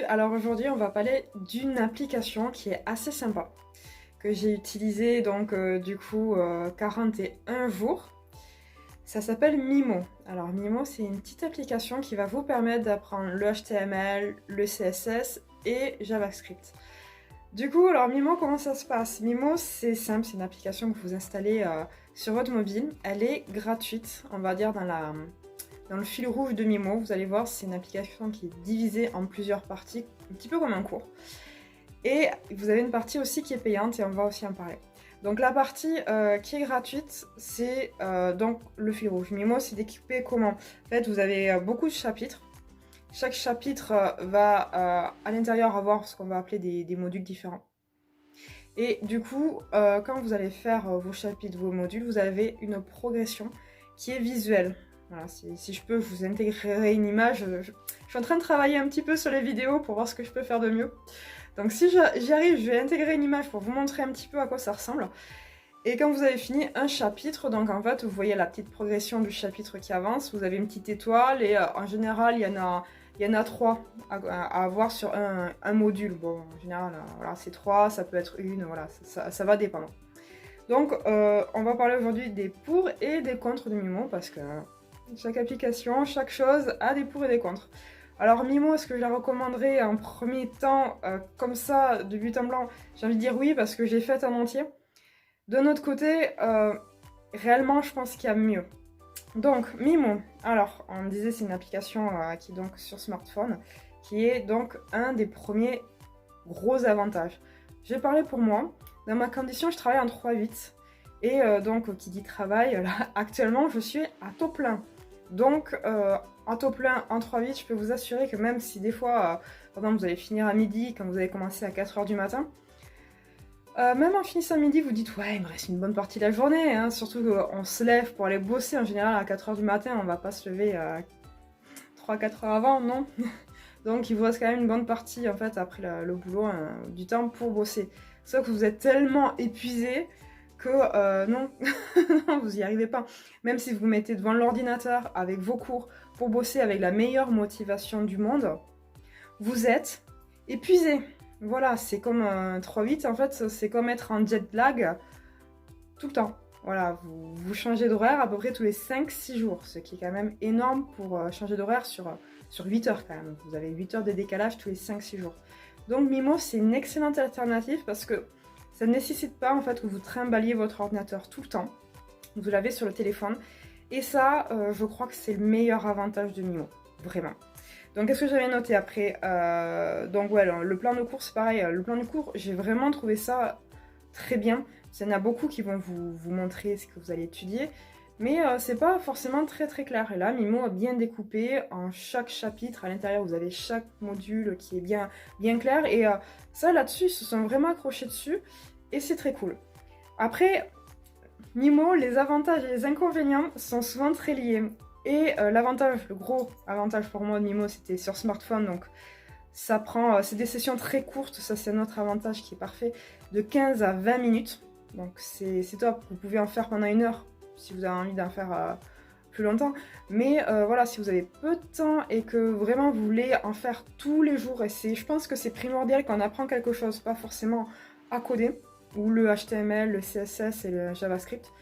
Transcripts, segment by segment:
Alors aujourd'hui, on va parler d'une application qui est assez sympa, que j'ai utilisée donc 41 jours. Ça s'appelle Mimo. Alors Mimo, c'est une petite application qui va vous permettre d'apprendre le HTML, le CSS et JavaScript. Du coup, alors Mimo, comment ça se passe? Mimo, c'est simple, c'est une application que vous installez sur votre mobile. Elle est gratuite, on va dire dans le fil rouge de Mimo. Vous allez voir, c'est une application qui est divisée en plusieurs parties, un petit peu comme un cours. Et vous avez une partie aussi qui est payante et on va aussi en parler. Donc la partie qui est gratuite, c'est donc le fil rouge. Mimo, c'est d'équiper comment? En fait, vous avez beaucoup de chapitres. Chaque chapitre va à l'intérieur avoir ce qu'on va appeler des modules différents. Et du coup, quand vous allez faire vos chapitres, vos modules, vous avez une progression qui est visuelle. Voilà, si je peux, je vous intégrerai une image. Je suis en train de travailler un petit peu sur les vidéos pour voir ce que je peux faire de mieux. Donc si j'y arrive, je vais intégrer une image pour vous montrer un petit peu à quoi ça ressemble. Et quand vous avez fini un chapitre, donc en fait, vous voyez la petite progression du chapitre qui avance. Vous avez une petite étoile et en général, il y en a 3 à avoir sur un module. Bon, en général, voilà, c'est 3, ça peut être une, voilà, ça va dépendre. Donc, on va parler aujourd'hui des pour et des contre de Mimo parce que chaque application, chaque chose a des pour et des contre. Alors Mimo, est-ce que je la recommanderais en premier temps comme ça, de but en blanc? J'ai envie de dire oui parce que j'ai fait en entier. D'un autre côté, réellement, je pense qu'il y a mieux. Donc, Mimo, alors, on me disait c'est une application qui est donc sur smartphone, qui est donc un des premiers gros avantages. Je vais parler pour moi. Dans ma condition, je travaille en 3/8. Et donc, qui dit travail, là, actuellement, je suis à taux plein. Donc, en taux plein, en 3/8, je peux vous assurer que même si des fois, par exemple, vous allez finir à midi, quand vous allez commencer à 4h du matin, même en finissant midi, vous dites ouais, il me reste une bonne partie de la journée, hein. Surtout qu'on se lève pour aller bosser en général à 4h du matin, on va pas se lever 3-4 heures avant, non? Donc il vous reste quand même une bonne partie en fait après le boulot, du temps pour bosser. Sauf que vous êtes tellement épuisé que non, vous y arrivez pas. Même si vous vous mettez devant l'ordinateur avec vos cours pour bosser avec la meilleure motivation du monde, vous êtes épuisé. Voilà, c'est comme un 3/8, en fait, c'est comme être en jet lag tout le temps. Voilà, vous changez d'horaire à peu près tous les 5-6 jours, ce qui est quand même énorme pour changer d'horaire sur 8 heures quand même. Vous avez 8 heures de décalage tous les 5-6 jours. Donc Mimo, c'est une excellente alternative parce que ça ne nécessite pas en fait que vous trimballiez votre ordinateur tout le temps. Vous l'avez sur le téléphone. Et ça, je crois que c'est le meilleur avantage de Mimo, vraiment. Donc, qu'est-ce que j'avais noté après? Donc, ouais, le plan de cours, c'est pareil. Le plan de cours, j'ai vraiment trouvé ça très bien. Il y en a beaucoup qui vont vous montrer ce que vous allez étudier. Mais c'est pas forcément très très clair. Et là, Mimo a bien découpé en chaque chapitre. À l'intérieur, vous avez chaque module qui est bien clair. Et ça, là-dessus, ils se sont vraiment accrochés dessus. Et c'est très cool. Après, Mimo, les avantages et les inconvénients sont souvent très liés. Et l'avantage, le gros avantage pour moi de Mimo, c'était sur smartphone, donc ça prend, c'est des sessions très courtes, ça c'est un autre avantage qui est parfait, de 15 à 20 minutes, donc c'est top, vous pouvez en faire pendant 1 heure, si vous avez envie d'en faire plus longtemps, mais voilà, si vous avez peu de temps et que vraiment vous voulez en faire tous les jours, et je pense que c'est primordial qu'on apprend quelque chose, pas forcément à coder, ou le HTML, le CSS et le JavaScript.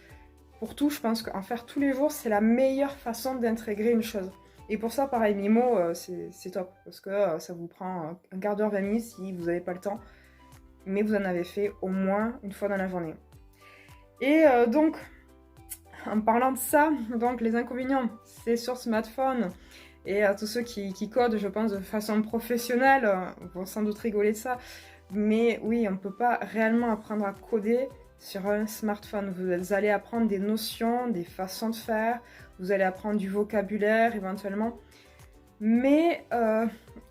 Pour tout, je pense qu'en faire tous les jours, c'est la meilleure façon d'intégrer une chose. Et pour ça, pareil, Mimo, c'est top. Parce que ça vous prend un quart d'heure, 20 minutes si vous n'avez pas le temps. Mais vous en avez fait au moins une fois dans la journée. Et donc, en parlant de ça, donc les inconvénients, c'est sur smartphone. Et à tous ceux qui codent, je pense, de façon professionnelle, vont sans doute rigoler de ça. Mais oui, on ne peut pas réellement apprendre à coder sur un smartphone. Vous allez apprendre des notions, des façons de faire, vous allez apprendre du vocabulaire éventuellement. Mais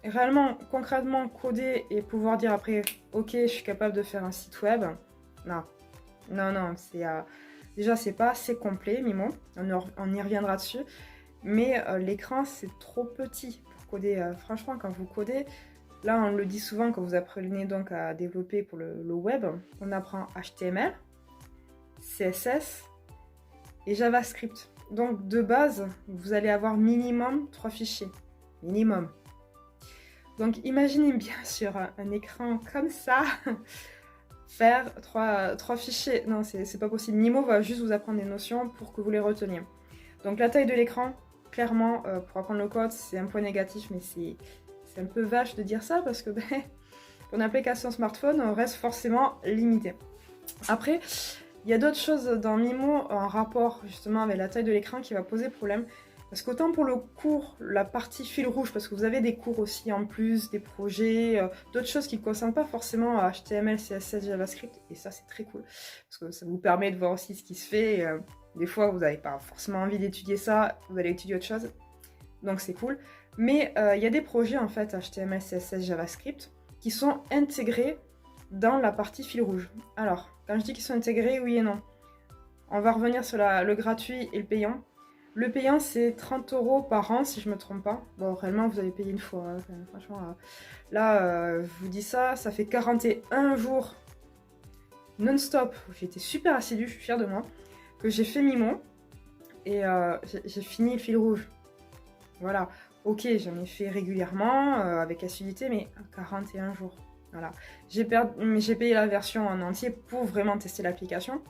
réellement, concrètement, coder et pouvoir dire après, ok, je suis capable de faire un site web, non. Non, déjà, c'est pas assez complet, Mimo, on y reviendra dessus. Mais l'écran, c'est trop petit pour coder. Franchement, quand vous codez, là, on le dit souvent quand vous apprenez donc à développer pour le web, on apprend HTML, CSS et JavaScript. Donc, de base, vous allez avoir minimum 3 fichiers. Minimum. Donc imaginez bien sur un écran comme ça, faire trois fichiers. Non, c'est pas possible. Mimo va juste vous apprendre des notions pour que vous les reteniez. Donc la taille de l'écran, clairement, pour apprendre le code, c'est un point négatif, mais c'est un peu vache de dire ça parce que ben, pour une application smartphone, on reste forcément limité. Après, il y a d'autres choses dans Mimo en rapport justement avec la taille de l'écran qui va poser problème. Parce qu'autant pour le cours, la partie fil rouge, parce que vous avez des cours aussi en plus, des projets, d'autres choses qui ne concernent pas forcément HTML, CSS, JavaScript, et ça c'est très cool, parce que ça vous permet de voir aussi ce qui se fait. Des fois vous n'avez pas forcément envie d'étudier ça, vous allez étudier autre chose, donc c'est cool. Mais il y a des projets en fait HTML, CSS, JavaScript qui sont intégrés dans la partie fil rouge. Alors, quand je dis qu'ils sont intégrés, oui et non. On va revenir sur le gratuit et le payant. Le payant, c'est 30 € par an, si je me trompe pas. Bon, réellement, vous avez payé une fois. Hein. Franchement, là, je vous dis ça, ça fait 41 jours non-stop. J'étais super assidue, je suis fière de moi, que j'ai fait Mimo. Et j'ai fini le fil rouge. Voilà. Ok, j'en ai fait régulièrement, avec assiduité, mais 41 jours. Voilà. J'ai payé la version en entier pour vraiment tester l'application.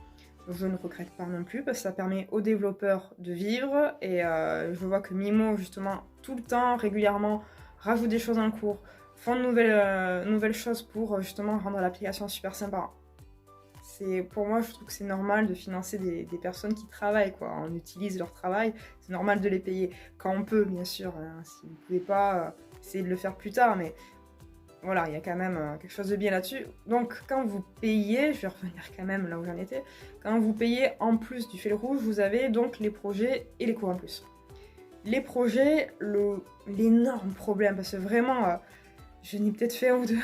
Je ne regrette pas non plus parce que ça permet aux développeurs de vivre et je vois que Mimo justement tout le temps, régulièrement, rajoute des choses dans le cours, font de nouvelles choses pour justement rendre l'application super sympa. Pour moi, je trouve que c'est normal de financer des personnes qui travaillent, quoi. On utilise leur travail, c'est normal de les payer quand on peut, bien sûr. Hein. Si vous ne pouvez pas, essayez de le faire plus tard, mais voilà, il y a quand même quelque chose de bien là-dessus. Donc, quand vous payez, je vais revenir quand même là où j'en étais, quand vous payez en plus du fil rouge, vous avez donc les projets et les cours en plus. Les projets, l'énorme problème, parce que vraiment, je n'ai peut-être fait un ou deux,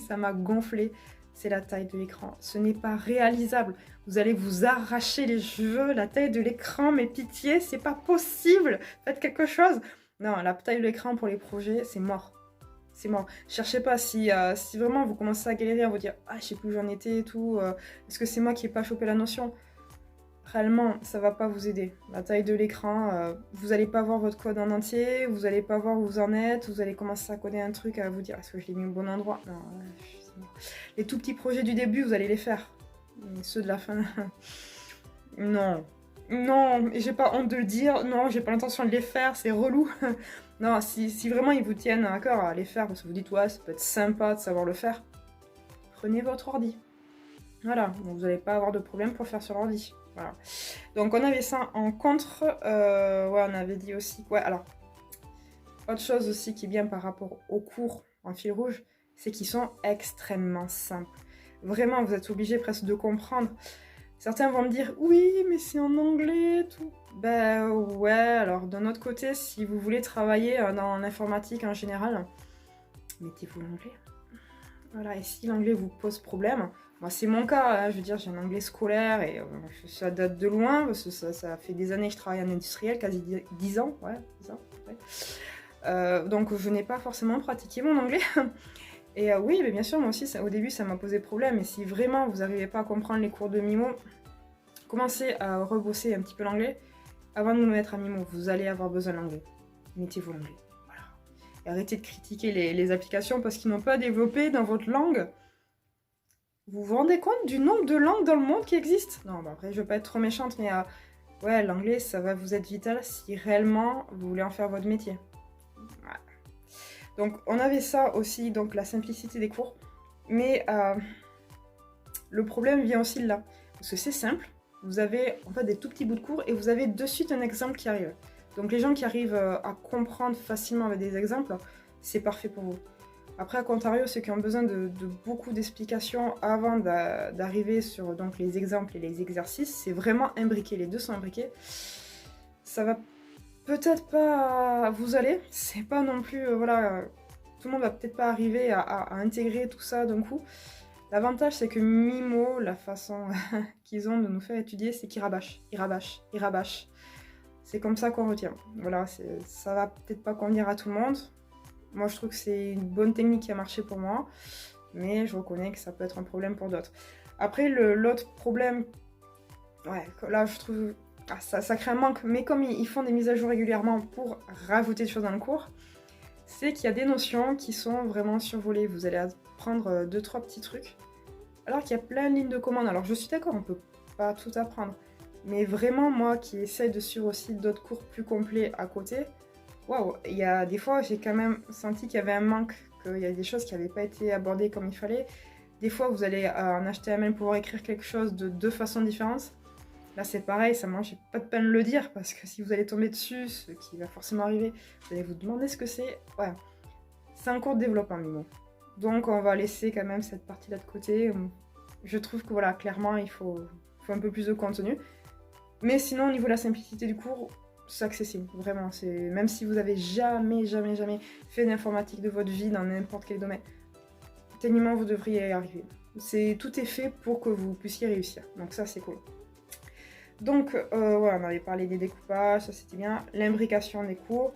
ça m'a gonflé, c'est la taille de l'écran. Ce n'est pas réalisable. Vous allez vous arracher les cheveux, la taille de l'écran, mais pitié, c'est pas possible. Faites quelque chose. Non, la taille de l'écran pour les projets, c'est mort. C'est mort. Cherchez pas si vraiment vous commencez à galérer, à vous dire ah je sais plus où j'en étais et tout, est-ce que c'est moi qui n'ai pas chopé la notion? Réellement, ça va pas vous aider. La taille de l'écran, vous allez pas voir votre code en entier, vous allez pas voir où vous en êtes, vous allez commencer à coder un truc, à vous dire est-ce que je l'ai mis au bon endroit? Non, c'est mort. Les tout petits projets du début, vous allez les faire. Mais ceux de la fin, non. Non, et j'ai pas honte de le dire, non, j'ai pas l'intention de les faire, c'est relou. Non, si vraiment ils vous tiennent à cœur à les faire, parce que vous dites ouais, ça peut être sympa de savoir le faire, prenez votre ordi. Voilà, donc vous n'allez pas avoir de problème pour faire sur l'ordi. Voilà. Donc on avait ça en contre, ouais, on avait dit aussi, ouais, alors, autre chose aussi qui est bien par rapport aux cours en fil rouge, c'est qu'ils sont extrêmement simples. Vraiment, vous êtes obligé presque de comprendre. Certains vont me dire oui, mais c'est en anglais, tout. Ben ouais, alors d'un autre côté, si vous voulez travailler dans l'informatique en général, mettez-vous l'anglais. Voilà, et si l'anglais vous pose problème, moi c'est mon cas, hein, je veux dire, j'ai un anglais scolaire et ça date de loin, parce que ça fait des années que je travaille en industriel, quasi 10 ans, ouais, c'est ça. Ouais. Donc je n'ai pas forcément pratiqué mon anglais. Et oui, mais bien sûr, moi aussi, au début, ça m'a posé problème. Et si vraiment vous n'arrivez pas à comprendre les cours de Mimo, commencez à rebosser un petit peu l'anglais. Avant de nous mettre à Mimo, vous allez avoir besoin d'anglais. Mettez-vous l'anglais. Voilà. Et arrêtez de critiquer les applications parce qu'ils n'ont pas développé dans votre langue. Vous vous rendez compte du nombre de langues dans le monde qui existent? Non, bah après, je veux pas être trop méchante, mais ouais, l'anglais, ça va vous être vital si réellement vous voulez en faire votre métier. Ouais. Donc on avait ça aussi, donc la simplicité des cours, mais le problème vient aussi de là, parce que c'est simple, vous avez en fait des tout petits bouts de cours et vous avez de suite un exemple qui arrive. Donc les gens qui arrivent à comprendre facilement avec des exemples, c'est parfait pour vous. Après, à contrario, ceux qui ont besoin de beaucoup d'explications avant d'arriver sur donc, les exemples et les exercices, c'est vraiment imbriqué, les deux sont imbriqués. Ça va peut-être pas vous aller, c'est pas non plus, voilà, tout le monde va peut-être pas arriver à intégrer tout ça d'un coup. L'avantage c'est que Mimo, la façon qu'ils ont de nous faire étudier, c'est qu'ils rabâchent, ils rabâchent, ils rabâchent. C'est comme ça qu'on retient. Voilà, ça va peut-être pas convenir à tout le monde. Moi je trouve que c'est une bonne technique qui a marché pour moi, mais je reconnais que ça peut être un problème pour d'autres. Après l'autre problème, ouais, là je trouve... ça crée un manque, mais comme ils font des mises à jour régulièrement pour rajouter des choses dans le cours, c'est qu'il y a des notions qui sont vraiment survolées. Vous allez apprendre 2-3 petits trucs, alors qu'il y a plein de lignes de commande. Alors je suis d'accord, on peut pas tout apprendre. Mais vraiment, moi qui essaye de suivre aussi d'autres cours plus complets à côté, waouh, il y a des fois, j'ai quand même senti qu'il y avait un manque, qu'il y a des choses qui n'avaient pas été abordées comme il fallait. Des fois, vous allez en HTML pouvoir écrire quelque chose de deux façons différentes. Là, c'est pareil, ça ne mange pas de peine de le dire, parce que si vous allez tomber dessus, ce qui va forcément arriver, vous allez vous demander ce que c'est. Ouais, c'est un cours de développement, Mimo. Donc, on va laisser quand même cette partie-là de côté. Je trouve que, voilà, clairement, il faut un peu plus de contenu. Mais sinon, au niveau de la simplicité du cours, c'est accessible, vraiment. Même si vous avez jamais fait d'informatique de votre vie dans n'importe quel domaine, techniquement, vous devriez y arriver. Tout est fait pour que vous puissiez réussir. Donc ça, c'est cool. Donc, voilà, on avait parlé des découpages, ça c'était bien. L'imbrication des cours.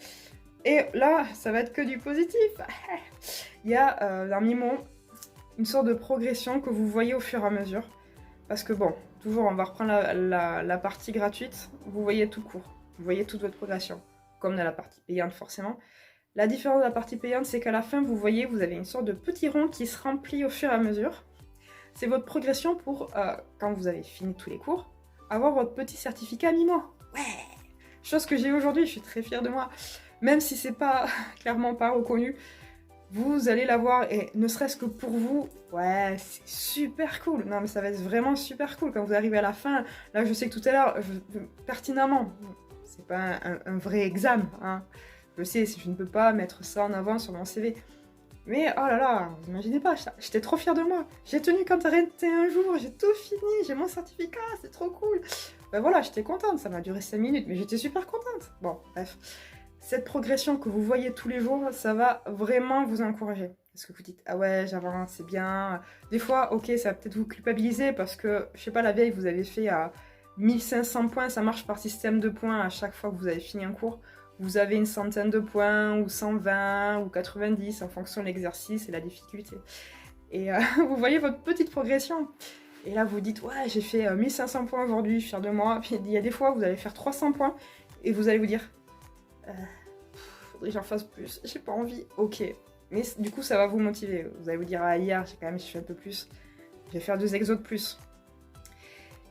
Et là, ça va être que du positif. Il y a dans Mimo une sorte de progression que vous voyez au fur et à mesure. Parce que bon, toujours, on va reprendre la partie gratuite. Vous voyez tout le cours. Vous voyez toute votre progression. Comme dans la partie payante, forcément. La différence de la partie payante, c'est qu'à la fin, vous voyez, vous avez une sorte de petit rond qui se remplit au fur et à mesure. C'est votre progression pour, quand vous avez fini tous les cours, avoir votre petit certificat Mimo. Ouais. Chose que j'ai aujourd'hui, je suis très fière de moi. Même si c'est pas clairement pas reconnu, vous allez l'avoir, et ne serait-ce que pour vous, ouais, c'est super cool. Non, mais ça va être vraiment super cool quand vous arrivez à la fin. Là, je sais que tout à l'heure, pertinemment, c'est pas un vrai examen, hein. Je sais, je ne peux pas mettre ça en avant sur mon CV. Mais oh là là, vous imaginez pas, j'étais trop fière de moi. J'ai tenu quand arrêté un jour, j'ai tout fini, j'ai mon certificat, c'est trop cool. Ben voilà, j'étais contente, ça m'a duré 5 minutes, mais j'étais super contente. Bon, bref. Cette progression que vous voyez tous les jours, ça va vraiment vous encourager. Parce que vous dites, ah ouais, j'avance, c'est bien. Des fois, ok, ça va peut-être vous culpabiliser parce que, je sais pas, la veille, vous avez fait à 1500 points, ça marche par système de points à chaque fois que vous avez fini un cours. Vous avez une centaine de points, ou 120, ou 90, en fonction de l'exercice et la difficulté. Et vous voyez votre petite progression. Et là, vous dites, ouais, j'ai fait 1500 points aujourd'hui, je suis fière de moi. Puis il y a des fois, vous allez faire 300 points, et vous allez vous dire, faudrait que j'en fasse plus, j'ai pas envie. Ok. Mais du coup, ça va vous motiver. Vous allez vous dire, ah, hier, j'ai fait un peu plus. Je vais faire 2 exos de plus.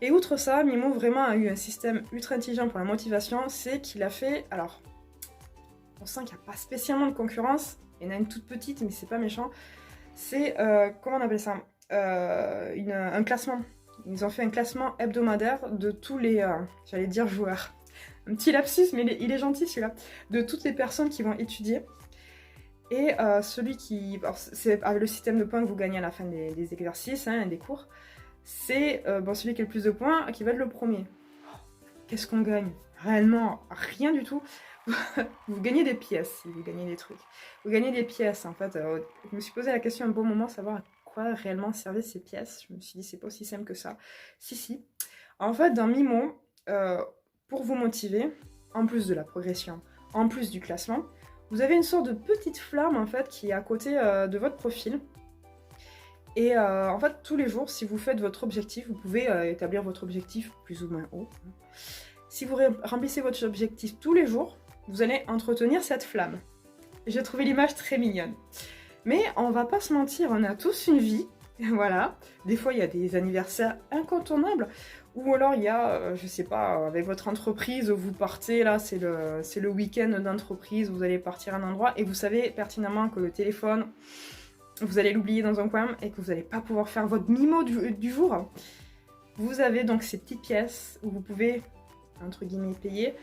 Et outre ça, Mimo vraiment a eu un système ultra intelligent pour la motivation, c'est qu'il a fait, alors, on sent qu'il n'y a pas spécialement de concurrence, il y en a une toute petite, mais c'est pas méchant, c'est, comment on appelle ça, un classement. Ils ont fait un classement hebdomadaire de tous les, j'allais dire joueurs. Un petit lapsus, mais il est gentil celui-là. De toutes les personnes qui vont étudier. Et celui qui... C'est le système de points que vous gagnez à la fin des exercices, hein, des cours. C'est celui qui a le plus de points qui va être le premier. Qu'est-ce qu'on gagne? Réellement, rien du tout. Vous gagnez des pièces si vous gagnez des trucs. Vous gagnez des pièces, en fait. Je me suis posé la question un bon moment, savoir à quoi réellement servaient ces pièces. Je me suis dit, c'est pas aussi simple que ça. Si. En fait, dans Mimo, pour vous motiver, en plus de la progression, en plus du classement, vous avez une sorte de petite flamme, en fait, qui est à côté de votre profil. Et en fait, tous les jours, si vous faites votre objectif, vous pouvez établir votre objectif plus ou moins haut. Si vous remplissez votre objectif tous les jours, vous allez entretenir cette flamme. J'ai trouvé l'image très mignonne. Mais on va pas se mentir, on a tous une vie. Voilà. Des fois, il y a des anniversaires incontournables. Ou alors, il y a, je sais pas, avec votre entreprise, vous partez, là, c'est le week-end d'entreprise, vous allez partir à un endroit et vous savez pertinemment que le téléphone, vous allez l'oublier dans un coin et que vous n'allez pas pouvoir faire votre Mimo du jour. Vous avez donc ces petites pièces où vous pouvez, entre guillemets, payer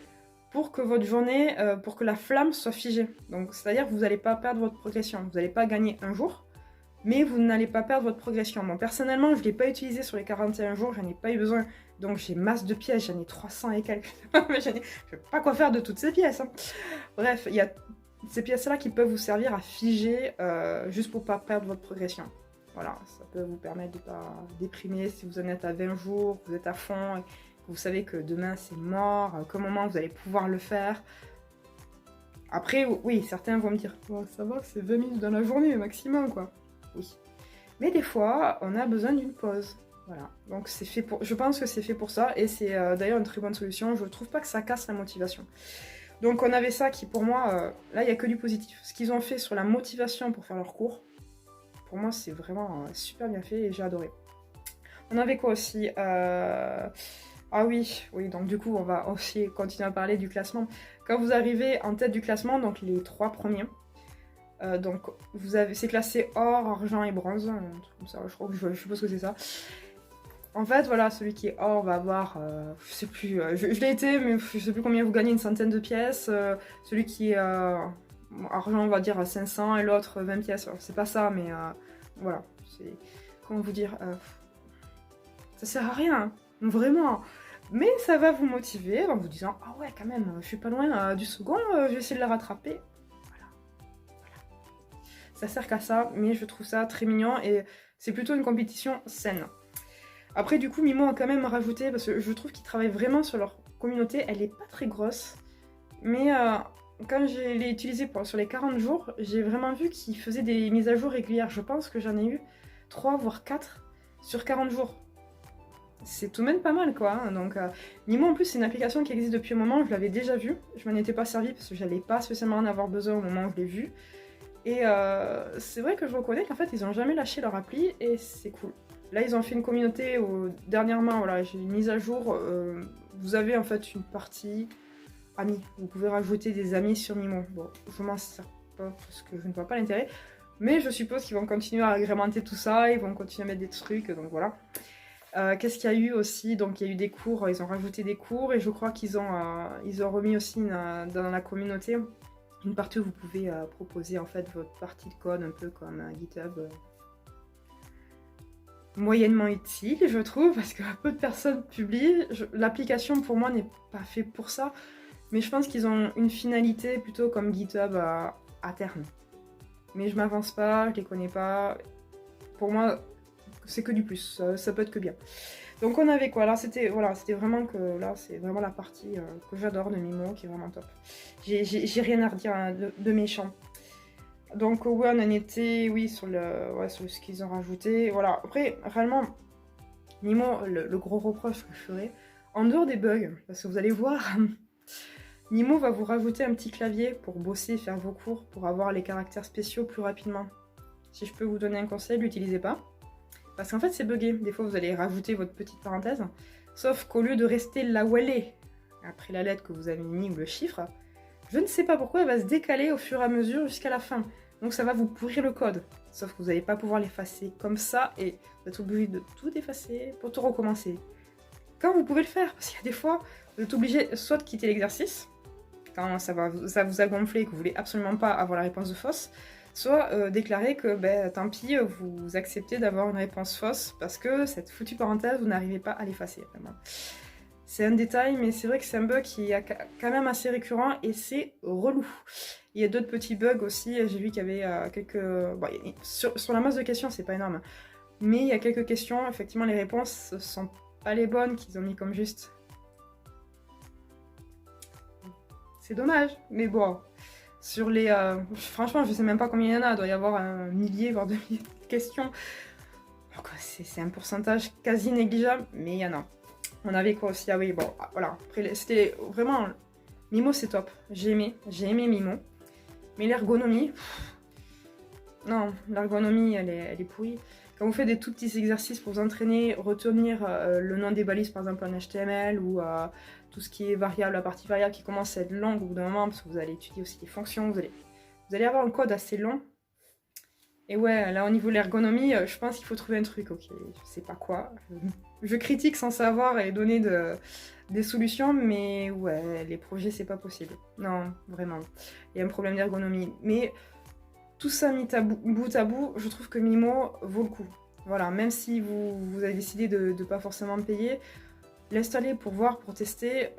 pour que votre journée, pour que la flamme soit figée. Donc, c'est-à-dire que vous n'allez pas perdre votre progression. Vous n'allez pas gagner un jour, mais vous n'allez pas perdre votre progression. Bon, personnellement, je ne l'ai pas utilisé sur les 41 jours, j'en ai pas eu besoin. Donc, j'ai masse de pièces, j'en ai 300 et quelques. Je ne sais pas quoi faire de toutes ces pièces, hein. Bref, il y a ces pièces-là qui peuvent vous servir à figer juste pour ne pas perdre votre progression. Voilà, ça peut vous permettre de ne pas déprimer si vous en êtes à 20 jours, vous êtes à fond, et vous savez que demain c'est mort, à quel moment vous allez pouvoir le faire. Après, oui, certains vont me dire, oh, ça va, c'est 20 minutes dans la journée maximum, quoi. Oui. Mais des fois, on a besoin d'une pause. Voilà. Donc c'est fait pour. Je pense que c'est fait pour ça, et c'est d'ailleurs une très bonne solution. Je ne trouve pas que ça casse la motivation. Donc on avait ça qui pour moi, là il n'y a que du positif. Ce qu'ils ont fait sur la motivation pour faire leur cours, pour moi c'est vraiment super bien fait et j'ai adoré. On avait quoi aussi Ah oui, donc du coup on va aussi continuer à parler du classement. Quand vous arrivez en tête du classement, donc les 3 premiers, donc c'est classé or, argent et bronze, un truc comme ça, je crois que je suppose que c'est ça. En fait, voilà, celui qui est or va avoir, je sais plus, je l'ai été, mais je sais plus combien vous gagnez, une centaine de pièces. Celui qui est argent, on va dire 500, et l'autre 20 pièces. Alors, c'est pas ça, mais voilà, c'est, comment vous dire, ça sert à rien, vraiment. Mais ça va vous motiver en vous disant, ah ouais, quand même, je suis pas loin du second, je vais essayer de le rattraper. Voilà. Ça sert qu'à ça, mais je trouve ça très mignon et c'est plutôt une compétition saine. Après, du coup, Mimo a quand même rajouté, parce que je trouve qu'ils travaillent vraiment sur leur communauté, elle est pas très grosse, mais quand je l'ai utilisé sur les 40 jours, j'ai vraiment vu qu'ils faisaient des mises à jour régulières. Je pense que j'en ai eu 3 voire 4 sur 40 jours. C'est tout de même pas mal, quoi. Hein. Donc, Mimo, en plus, c'est une application qui existe depuis un moment, je l'avais déjà vue. Je m'en étais pas servi parce que j'allais pas spécialement en avoir besoin au moment où je l'ai vue. Et c'est vrai que je reconnais qu'en fait, ils ont jamais lâché leur appli et c'est cool. Là, ils ont fait une communauté où, dernièrement, voilà, j'ai une mise à jour. Vous avez en fait une partie amis. Vous pouvez rajouter des amis sur Mimo. Bon, je m'en sers pas parce que je ne vois pas l'intérêt. Mais je suppose qu'ils vont continuer à agrémenter tout ça. Ils vont continuer à mettre des trucs. Donc voilà. Qu'est-ce qu'il y a eu aussi? Donc il y a eu des cours. Ils ont rajouté des cours. Et je crois qu'ils ont remis aussi dans la communauté une partie où vous pouvez proposer en fait votre partie de code un peu comme GitHub. Moyennement utile, je trouve, parce que peu de personnes publient. L'application, pour moi, n'est pas faite pour ça, mais je pense qu'ils ont une finalité plutôt comme GitHub à terme. Mais je m'avance pas, je les connais pas. Pour moi, c'est que du plus, ça peut être que bien. Donc on avait quoi? Là, c'était vraiment que là, c'est vraiment la partie que j'adore de Mimo, qui est vraiment top. J'ai rien à redire hein, de méchant. Donc ouais, on en était, oui, sur ce qu'ils ont rajouté. Voilà. Après, réellement, Mimo, le gros reproche que je ferais, en dehors des bugs, parce que vous allez voir, Mimo va vous rajouter un petit clavier pour bosser, faire vos cours, pour avoir les caractères spéciaux plus rapidement. Si je peux vous donner un conseil, l'utilisez pas. Parce qu'en fait, c'est buggé. Des fois, vous allez rajouter votre petite parenthèse. Sauf qu'au lieu de rester là où elle est, après la lettre que vous avez mis ou le chiffre, je ne sais pas pourquoi, elle va se décaler au fur et à mesure jusqu'à la fin. Donc ça va vous pourrir le code. Sauf que vous n'allez pas pouvoir l'effacer comme ça et vous êtes obligé de tout effacer pour tout recommencer. Quand vous pouvez le faire, parce qu'il y a des fois, vous êtes obligé soit de quitter l'exercice, quand ça vous a gonflé et que vous voulez absolument pas avoir la réponse de fausse, soit déclarer que tant pis, vous acceptez d'avoir une réponse fausse parce que cette foutue parenthèse, vous n'arrivez pas à l'effacer. Vraiment. C'est un détail, mais c'est vrai que c'est un bug qui est quand même assez récurrent et c'est relou. Il y a d'autres petits bugs aussi, j'ai vu qu'il y avait quelques... Bon, sur la masse de questions, c'est pas énorme, mais il y a quelques questions, effectivement les réponses sont pas les bonnes qu'ils ont mis comme juste. C'est dommage, mais bon, sur les... franchement, je sais même pas combien il y en a, il doit y avoir un millier, voire 2 milliers de questions. Donc c'est un pourcentage quasi négligeable, mais il y en a. On avait quoi aussi? Ah oui, bon, voilà. Après, c'était vraiment... Mimo, c'est top. J'ai aimé Mimo. Mais l'ergonomie... Non, l'ergonomie, elle est pourrie. Quand vous faites des tout petits exercices pour vous entraîner, retenir le nom des balises, par exemple en HTML, ou tout ce qui est variable, la partie variable qui commence à être longue au bout d'un moment, parce que vous allez étudier aussi des fonctions, vous allez avoir un code assez long. Et ouais, là au niveau de l'ergonomie, je pense qu'il faut trouver un truc, ok, je sais pas quoi. Je critique sans savoir et donner des solutions, mais ouais, les projets c'est pas possible. Non, vraiment, il y a un problème d'ergonomie. Mais tout ça mis bout à bout, je trouve que Mimo vaut le coup. Voilà, même si vous avez décidé de ne pas forcément payer, l'installer pour voir, pour tester.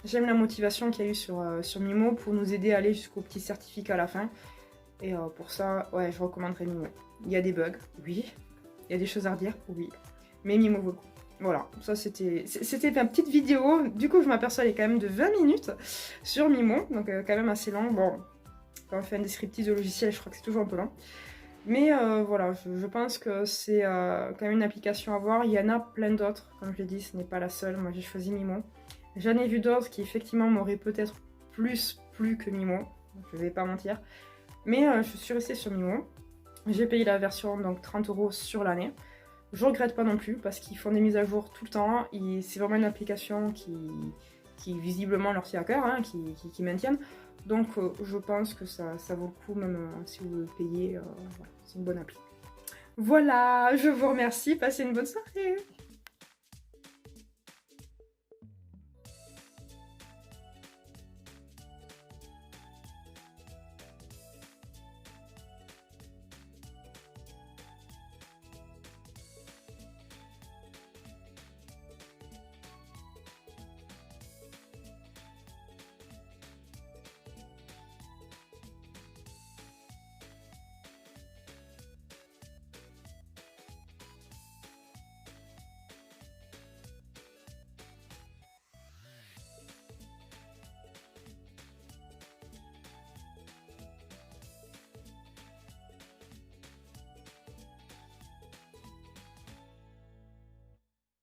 J'aime la motivation qu'il y a eu sur Mimo pour nous aider à aller jusqu'au petit certificat à la fin. Et pour ça, ouais, je recommanderais Mimo. Il y a des bugs, oui. Il y a des choses à redire, oui. Mais Mimo vaut le coup. Voilà, ça c'était ma petite vidéo. Du coup, je m'aperçois, elle est quand même de 20 minutes sur Mimo. Donc quand même assez long. Bon, quand on fait un descriptif de logiciel, je crois que c'est toujours un peu lent. Mais voilà, je pense que c'est quand même une application à voir. Il y en a plein d'autres. Comme je l'ai dit, ce n'est pas la seule. Moi, j'ai choisi Mimo. J'en ai vu d'autres qui, effectivement, m'auraient peut-être plus plus que Mimo, je vais pas mentir. Mais je suis restée sur Mimo. J'ai payé la version donc 30 € sur l'année. Je regrette pas non plus parce qu'ils font des mises à jour tout le temps. C'est vraiment une application qui visiblement leur tient à cœur, hein, qui maintiennent. Donc je pense que ça vaut le coup, même si vous le payez. Voilà, c'est une bonne appli. Voilà, je vous remercie. Passez une bonne soirée.